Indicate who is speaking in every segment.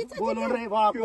Speaker 1: बोलो रे बाप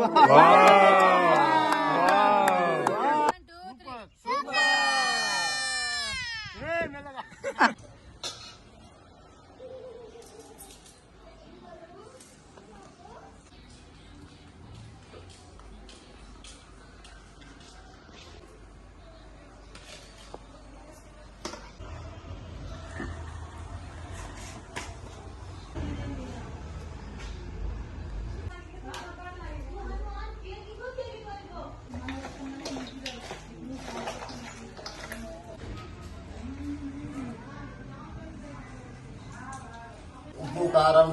Speaker 1: ఉప్పు కారం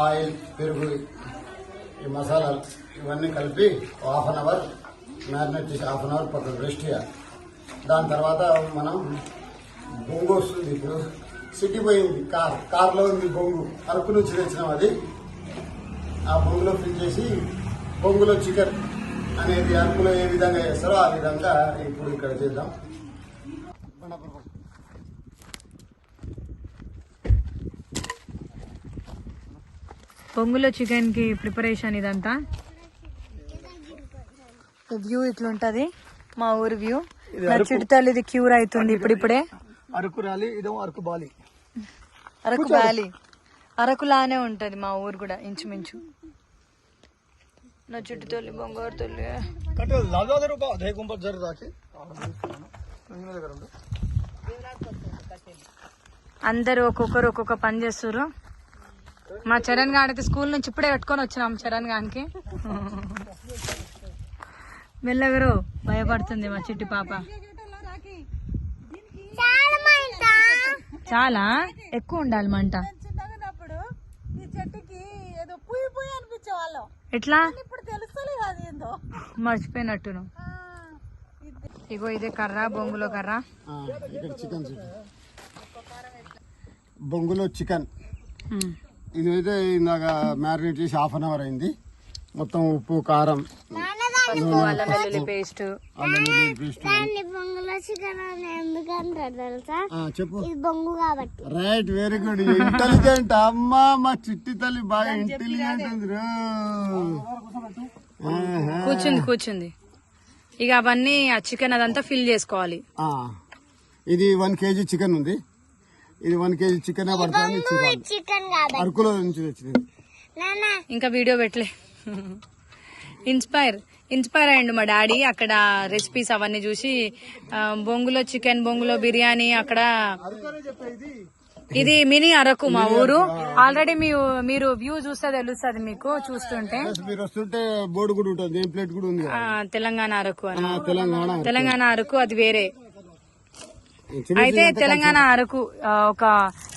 Speaker 1: ఆయిల్ పెరుగు ఈ మసాలాలు ఇవన్నీ కలిపి హాఫ్ అన్ అవర్ మ్యారినేట్ చేసి హాఫ్ అన్ అవర్ పక్కన రెస్ట్ చేయాలి. దాని తర్వాత మనం బొంగు వస్తుంది. ఇప్పుడు సిటీ పోయింది కార్లో ఉంది బొంగు, అరకు నుంచి తెచ్చినాం. అది ఆ బొంగులో ఫిల్ చేసి బొంగులో చికెన్ అనేది అరకులో ఏ విధంగా చేస్తారో ఆ విధంగా ఇప్పుడు ఇక్కడ చేద్దాం.
Speaker 2: బొంగులో చికెన్ కి ప్రిపరేషన్ ఇదంతా. వ్యూ ఇట్లుంటది మా ఊరు వ్యూ. చిడుతల్లి ఇది క్యూర్ అవుతుంది ఇప్పుడిప్పుడే.
Speaker 1: అరకు ర్యాలీ ఇదేమో అరకు బాలి,
Speaker 2: అరకు వ్యాలీ అరకులానే ఉంటది మా ఊరు కూడా ఇంచుమించు. నా చుట్టు తల్లి బంగారు తల్లి అందరు ఒక్కొక్కరు ఒక్కొక్క పని చేస్తారు. మా చరణ్ గానికి స్కూల్ నుంచి ఇప్పుడే కట్టుకొని వచ్చినాం. చరణ్ గానికి మెల్లగరు భయపడుతుంది మా చిట్టి పాప. చాలా ఎక్కువ ఉండాలి మంట. ఎట్లా మర్చిపోయినట్టును. ఇగో ఇదే కర్ర, బొంగులో కర్ర.
Speaker 1: ఇక్కడ చికెన్ బొంగులో చికెన్ ఇదైతే ఇందాక మ్యారినేట్ చేసి హాఫ్ అన్ అవర్ అయింది. మొత్తం ఉప్పు కారం
Speaker 2: అల్లం వెల్లుల్లి పేస్ట్.
Speaker 1: చెప్పు. Right, very good, intelligent. అమ్మా మా చిట్టి తల్లి బాగా ఇంటెలిజెంట్ ఉంది.
Speaker 2: కూర్చుంది. ఇక అవన్నీ ఆ చికెన్ అదంతా ఫిల్ చేసుకోవాలి.
Speaker 1: ఇది 1 kg చికెన్ ఉంది. ఇది 1 kg చికెన్ పడుతుంది. అరకులో నుంచి తెచ్చింది.
Speaker 2: ఇంకా వీడియో పెట్టలే. ఇన్స్పైర్ అయ్యండు మా డాడీ. అక్కడ రెసిపీస్ అవన్నీ చూసి బొంగులో చికెన్, బొంగులో బిర్యానీ. అక్కడ ఇది మినీ అరకు మా ఊరు. ఆల్రెడీ మీరు వ్యూ చూస్తే తెలుస్తుంది మీకు చూస్తుంటే.
Speaker 1: బోర్డు కూడా ఉంటుంది, ప్లేట్ కూడా ఉంది.
Speaker 2: తెలంగాణ అరకు అని. తెలంగాణ అరకు అది వేరే. అయితే తెలంగాణ అరకు ఒక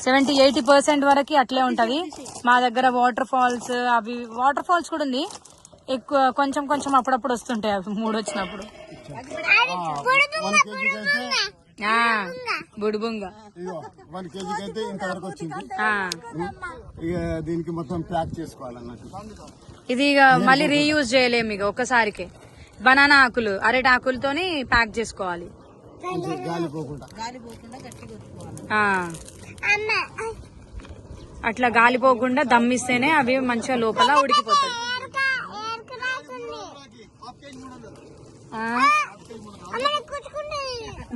Speaker 2: 70-80% వరకు అట్లే ఉంటది. మా దగ్గర వాటర్ ఫాల్స్ కూడా ఉంది. ఎక్కువ కొంచెం అప్పుడప్పుడు వస్తుంటాయి అవి 3 వచ్చినప్పుడు. బుడుబుంగ
Speaker 1: 1 kg అయితే ఇంతవరకు వచ్చింది. ఇక దీనికి మొత్తం ప్యాక్ చేసుకోవాలన్నట్టు.
Speaker 2: ఇది ఇక మళ్ళీ రీయూజ్ చేయలేము. ఇక ఒక్కసారికి బనానా ఆకులు, అరటి ఆకులతోని ప్యాక్ చేసుకోవాలి. అట్లా గాలిపోకుండా దమ్మిస్తేనే అవి మంచిగా లోపల ఉడికిపోతాయి.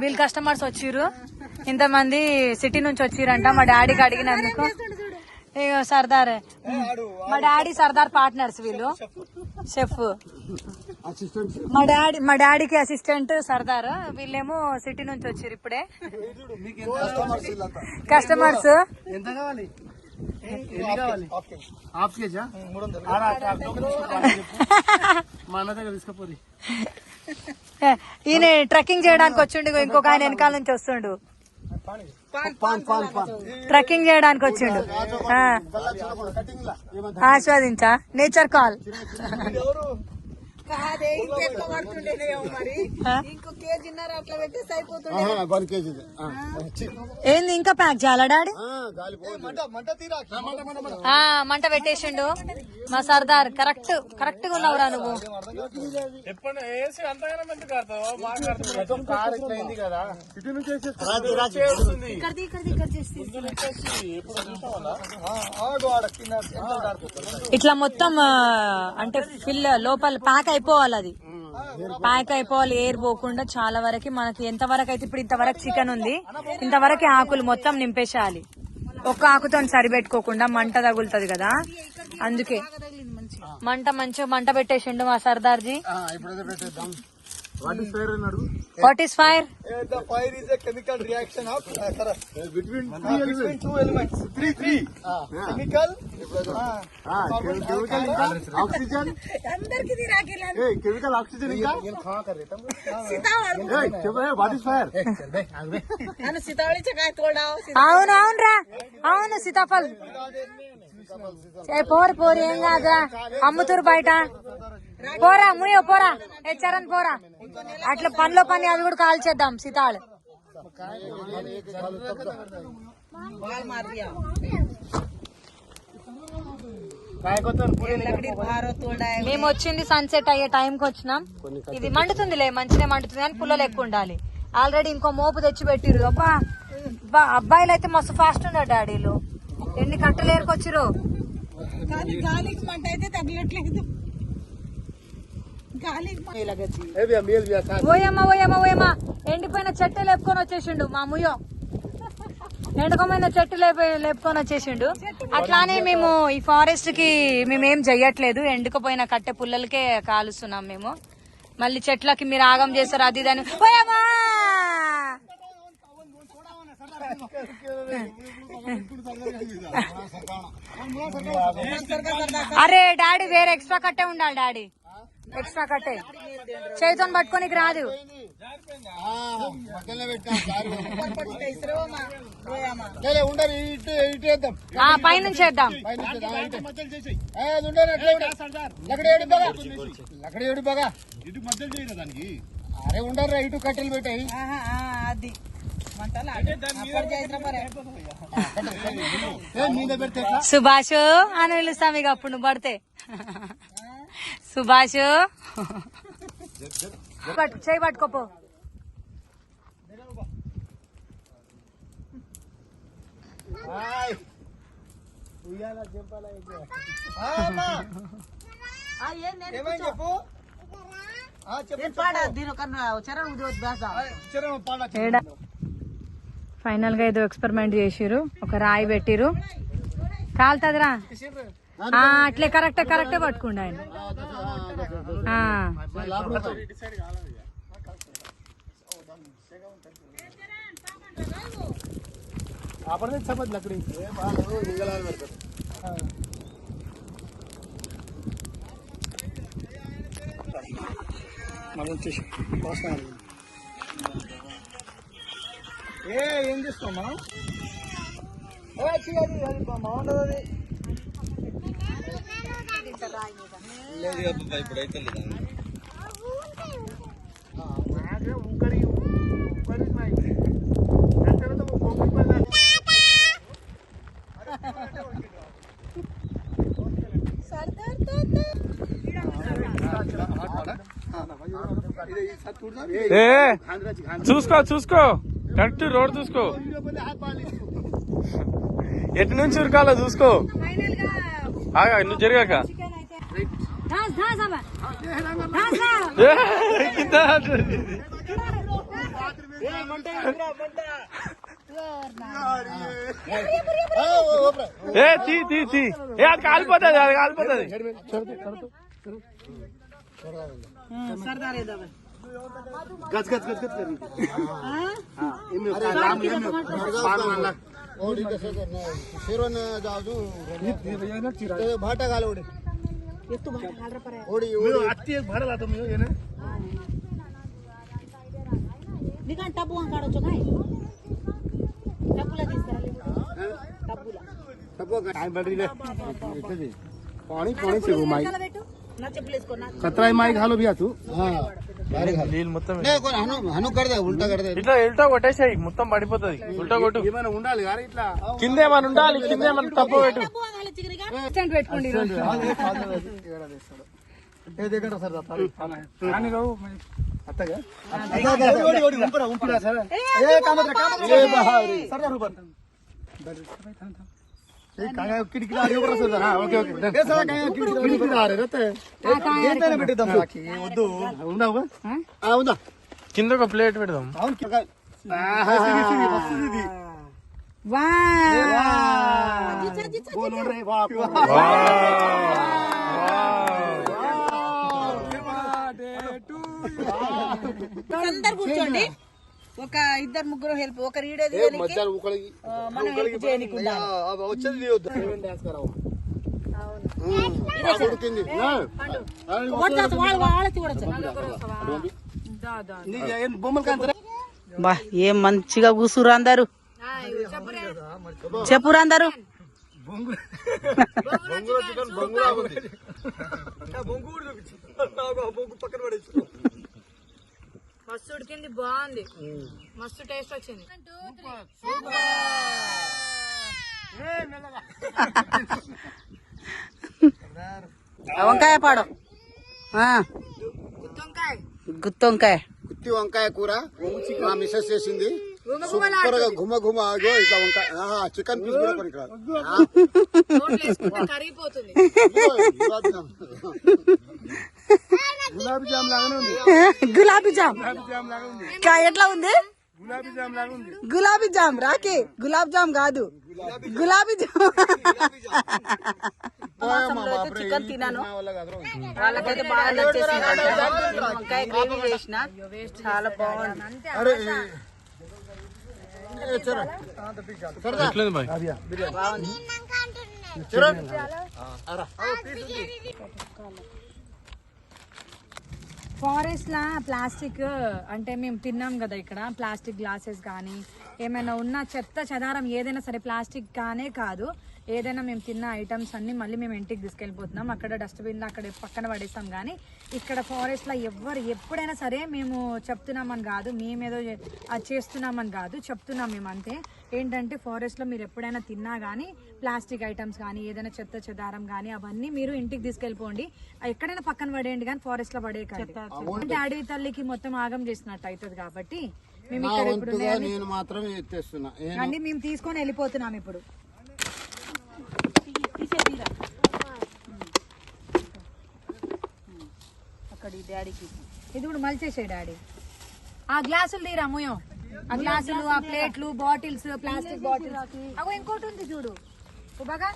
Speaker 2: వీళ్ళు కస్టమర్స్ వచ్చిర్రు. ఇంతమంది సిటీ నుంచి వచ్చిరంట. మా డాడీకి అడిగినందుకు ఇక సర్దార్, మా డాడీ సర్దార్ పార్ట్నర్స్ వీళ్ళు. షెఫ్ మా డాడీకి అసిస్టెంట్ సర్దార్. వీళ్ళేమో సిటీ నుంచి వచ్చిర్రు ఇప్పుడే. కస్టమర్స్ ఈయన ట్రెక్కింగ్ చేయడానికి వచ్చిండు. ఇంకొక ఆయన వెనకాల నుంచి వస్తుండు. ట్రెక్కింగ్ చేయడానికి వచ్చిండు. ఆస్వాదించా నేచర్ కాల్.
Speaker 3: కాదే ఇంకెట్లా పడుతుండేనేమో మరి ఇంకో కేజీన్నర అట్లా పెట్టేసి అయిపోతుండే.
Speaker 1: 1 kg.
Speaker 2: ఏంది ఇంకా ప్యాక్ చేయాలా డాడీ? మంట పెట్టేసిండు మా సర్దార్. కరెక్ట్ గా ఉన్నావురా నువ్వు. ఇట్లా మొత్తం అంటే ఫిల్ లోపల ప్యాక్ అయిపోవాలి. అది ప్యాక్ అయిపోవాలి, ఎయిర్ పోకుండా. చాలా వరకు మనకి ఎంత వరకు అయితే ఇప్పుడు ఇంతవరకు చికెన్ ఉంది, ఇంతవరకు ఆకులు మొత్తం నింపేసేయాలి. ఒక్క ఆకుతో సరిపెట్టుకోకుండా మంట తగులుతుంది కదా, అందుకే మంట పెట్టేసిండు మా Sardarji. What is fire?
Speaker 4: The fire is a chemical reaction of between two elements. Three. Chemical. Oxygen. Chemical oxygen. What is fire?
Speaker 2: అవును సీతాఫల్. పోరు ఏం కాదురా, అమ్ముతురు బయట. పోరా ముయ్యో పోరా, చరణ్ పోరా. అట్లా పనిలో పని అవి కూడా కాల్ చేద్దాం సీతాళ్. మేము వచ్చింది సన్సెట్ అయ్యే టైంకి వచ్చినాం. ఇది మండుతుందిలే, మంచిగా మండుతుంది కానీ పుల్లలు ఎక్కువ ఉండాలి. ఆల్రెడీ ఇంకో మోపు తెచ్చి పెట్టిరు. అబ్బా అబ్బాయిలు అయితే మస్తు ఫాస్ట్ ఉన్నారు డాడీలు. ఎన్ని కట్టలు ఏరుకొచ్చిరు. ఓయమ్మా ఎండిపోయిన చెట్టు లేపుకొని వచ్చేసిండు మా ముయ్యో. ఎండకమైన చెట్టు లేపుకొని వచ్చేసిండు. అట్లానే మేము ఈ ఫారెస్ట్ కి మేమేం చెయ్యట్లేదు, ఎండుకపోయిన కట్టె పుల్లలకే కాలుస్తున్నాం మేము. మళ్ళీ చెట్లకి మీరు ఆగం చేస్తారు అది దాని. అరే డాడీ వేరే ఎక్స్ట్రా కట్టే ఉండాలి. డాడీ ఎక్స్ట్రా కట్టే చేతితో పట్టుకోనికి రాదు. పైనుంచి వేద్దాం.
Speaker 1: అరే ఉండరు ఇటు కట్టెలు పెట్టాయి.
Speaker 3: అది
Speaker 2: సుభాష్ అని పిలుస్తాం ఇక అప్పుడు నువ్వు పడితే. సుభాష్ చేయి పట్టుకోపో. ఫైనల్ గా ఏదో ఎక్స్పెరిమెంట్ చేసిరు. ఒక రాయి పెట్టిరు, కాలుతుందిరా. అట్లే కరెక్టే పట్టుకోండి ఆయన.
Speaker 4: ఏం చేస్తాం మనం? బాగుంటది అది. ఇప్పుడైతే
Speaker 5: చూసుకో కరెక్ట్ రోడ్ చూసుకో, ఎటు నుంచి ఉరకాలో చూసుకో. నువ్వు జరిగాక తీ అది కాలిపోతుంది.
Speaker 4: गज गज गज गज करी
Speaker 1: ओडी कसं करणार शिरोन जाऊ भाटा घाल ओडी ओडी
Speaker 4: अत्ती एक भाडं लातो मी ये ना
Speaker 3: निकाल टबू काढो काय टबूला दिसताले टबूला
Speaker 4: टबू काय बडरीले पाणी पाणी से घुमाई
Speaker 3: నా చెప్పులు వేసుకో నా
Speaker 4: खतरा है माइक हालो भैया तू
Speaker 5: నీళ్ళు మొత్తం
Speaker 1: नहीं कोई हनु हनु कर दे उल्टा कर दे
Speaker 5: ఇట్లా ఉల్టా కొట్టేసాయి మొత్తం పడిపోతుంది ఉల్టా కొట్టు
Speaker 4: ఏమైనా ఉండాలి కానీ ఇట్లా
Speaker 5: కింద ఏమైనా ఉండాలి కింద ఏమైనా తప్పు పెట్టు
Speaker 2: అసిస్టెంట్ పెట్టుకోండి ఈరోజు.
Speaker 4: ఏ దగ్గర సార్ అత్తగా వద్దు ఉండవు
Speaker 1: ఉందా
Speaker 5: కింద ఒక ప్లేట్ పెడదాం
Speaker 3: అందరు కూర్చోండి ఒక ఇద్దరు ముగ్గురు హెల్ప్ ఒకరు ఈడేది మనం హెల్ప్ చేయకుండా
Speaker 4: వచ్చేది బొమ్మలు కాంతరా
Speaker 3: బా ఏం మంచిగా కూసురు అందరు చెప్పురు అందరు
Speaker 2: మస్తు ఉడికింది బాగుంది మస్తు టేస్ట్ వచ్చింది
Speaker 3: వంకాయ పాడు గుత్తొంకాయ
Speaker 1: గుత్తి వంకాయ కూర మా మిస్సెస్ చేసింది సూపర్ గా గుమ గుమ ఆగో ఇట్లా వంకాయ చికెన్ పీస్ కూడా పనికిరాదు
Speaker 2: కరిగిపోతుంది
Speaker 4: గులాబీ జామ్ లాగానే ఉంది
Speaker 3: గులాబీ జామ్ ఎట్లా ఉంది
Speaker 4: గులాబీ జామ్ లాగా ఉంది
Speaker 3: గులాబీ జామ్ రాకే గులాబ్ జామ్ కాదు గులాబీ జామ్ చికెన్ తిన్నాను వాళ్ళకైతే బాగా నచ్చేసింది వంకాయ గ్రేవీ చేసిన చాలా బాగుంది
Speaker 5: ఎట్లేదు బాయ్
Speaker 2: ఫారెస్ట్ లా ప్లాస్టిక్ అంటే మేము తిన్నాం కదా ఇక్కడ ప్లాస్టిక్ గ్లాసెస్ కానీ ఏమైనా ఉన్న చెత్త చెదారం ఏదైనా సరే ప్లాస్టిక్ కానే కాదు ఏదైనా మేము తిన్న ఐటమ్స్ అన్ని మళ్ళీ మేము ఇంటికి తీసుకెళ్ళిపోతున్నాం అక్కడ డస్ట్బిన్లో అక్కడ పక్కన పడేస్తాం కానీ ఇక్కడ ఫారెస్ట్ లో ఎప్పుడైనా సరే మేము చెప్తున్నామని కాదు మేమేదో అది చేస్తున్నామని కాదు చెప్తున్నాం మేము అంతే ఏంటంటే ఫారెస్ట్ లో మీరు ఎప్పుడైనా తిన్నా కానీ ప్లాస్టిక్ ఐటమ్స్ కానీ ఏదైనా చెత్త చెదారం కానీ అవన్నీ మీరు ఇంటికి తీసుకెళ్ళిపోండి ఎక్కడైనా పక్కన పడేయండి కానీ ఫారెస్ట్ లో పడేయకండి అంటే అడవి తల్లికి మొత్తం ఆగం చేసినట్టు అవుతుంది కాబట్టి మేము ఇక్కడ ఇప్పుడు
Speaker 1: నేను మాత్రం ఎత్తేస్తున్నా
Speaker 2: అండి మేము తీసుకొని వెళ్ళిపోతున్నాం ఇప్పుడు అక్కడ డాడీకి ఇది కూడా మలిచేసే డాడీ ఆ గ్లాసులు తీరా ముయం ఆ గ్లాసులు ఆ ప్లేట్లు బాటిల్స్ ప్లాస్టిక్ బాటిల్స్ అగో ఇంకోటి ఉంది చూడు బాగా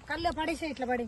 Speaker 2: కళ్ళు పడేసే ఇట్లా పడి